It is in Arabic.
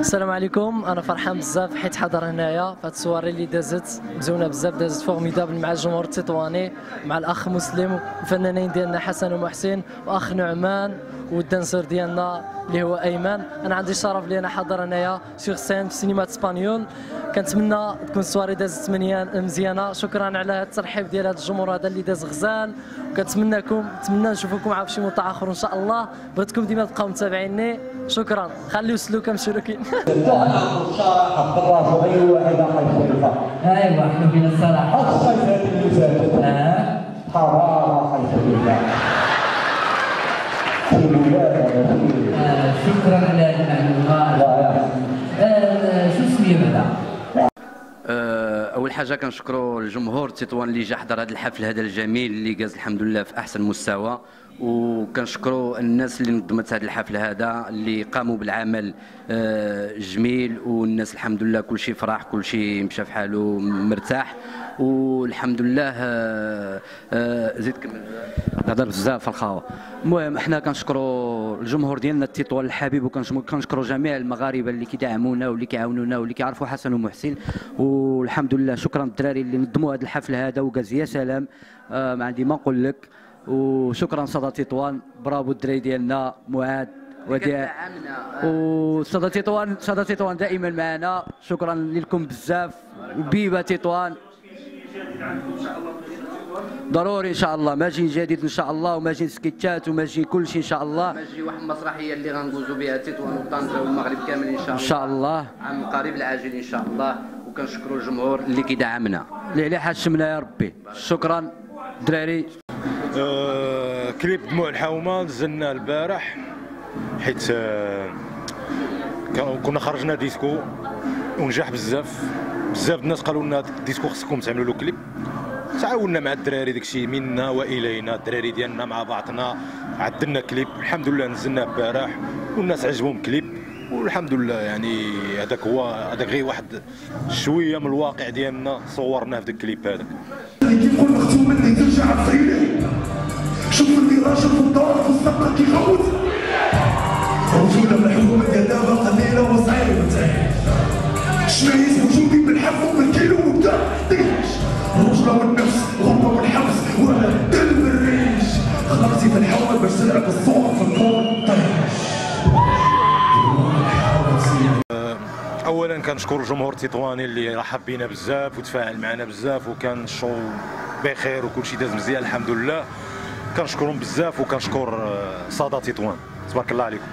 السلام عليكم. انا فرحان بزاف حيت حاضر هنايا في هاد السواري اللي دازت مزيونه بزاف، دازت فورميدابل مع الجمهور التطواني، مع الاخ مسلم والفنانين ديالنا حسن ومحسن واخ نعمان والدانسور ديالنا اللي هو ايمن. انا عندي الشرف اللي انا حاضر هنايا سيغ سين في سينما اسبانيول. كنتمنى تكون السواري دازت مزيانه. شكرا على هذا الترحيب ديال هذا الجمهور هذا اللي داز غزال، وكنتمنى نشوفكم مع شي مطلع اخر ان شاء الله. بغيتكم ديما تبقاو متابعيني. شكرا. خليو سلوكه مشروكين. ايوا حنا فينا الصراحه الصيف اللي فات حراره شكرا على هذه المعلومه. شو السميه بعدا؟ اول حاجه كنشكروا الجمهور التطوان اللي جا حضر هذا الحفل هذا الجميل اللي جاز الحمد لله في احسن مستوى، وكنشكروا الناس اللي نظمت هذا الحفل هذا اللي قاموا بالعمل جميل، والناس الحمد لله كل شيء فرح، كل شيء مشى في حاله مرتاح والحمد لله. زيد كمل. هضر بزاف الخاوه. المهم احنا كنشكروا الجمهور ديالنا التطوان الحبيب، وكنشكروا جميع المغاربه اللي كيدعمونا واللي كيعاونونا واللي كيعرفوا حسن ومحسن، والحمد لله. شكرا الدراري اللي نظموا هذا الحفل هذا وكاز يا سلام. ما عندي ما نقول لك. وشكرا صدى تطوان، برافو الدراري ديالنا معاد وصدى تطوان دائما معنا. شكرا لكم بزاف. وبيبا تطوان ضروري ان شاء الله، ماجي جديد ان شاء الله، وماجي سكيتشات وماجي كل شيء ان شاء الله. ماجي واحد المسرحيه اللي غندوزو بها تطوان وطنجه والمغرب كامل ان شاء الله، ان شاء الله عام قريب العاجل ان شاء الله. وكنشكروا الجمهور اللي كيدعمنا اللي عليه حاشمنا يا ربي. شكرا دراري. كليب دموع الحومه نزلناه البارح حيت كنا خرجنا ديسكو ونجح بزاف الناس قالوا لنا ديسكو خصكم تعملوا له كليب. تعاوننا مع الدراري داكشي منا والينا، الدراري ديالنا مع بعضنا عدلنا كليب الحمد لله نزلناه البارح والناس عجبهم كليب والحمد لله. يعني هذاك غير واحد شويه من الواقع ديالنا صورناه في داك الكليب هذاك. كيف قلت مختوم مني ترجع تصيلي، شوف اللي راجل في الدار في السقا كيخوت رجوله بالحكومه ديال دابا قليله وصعيبه تعيش. شنايز وجودي بالحف وبالكيلو وبدا طيش، الرجله والنفس غربه والحبس ولا دل بالريش. خلقتي في الحوال باش تلعب الصوت في الكون طيش. اولا كنشكر الجمهور التطواني اللي رحب بينا بزاف وتفاعل معنا بزاف، وكان الشو بخير وكل شيء داز مزيان الحمد لله. كنشكرهم بزاف وكنشكر صدى تطوان. تبارك الله عليكم.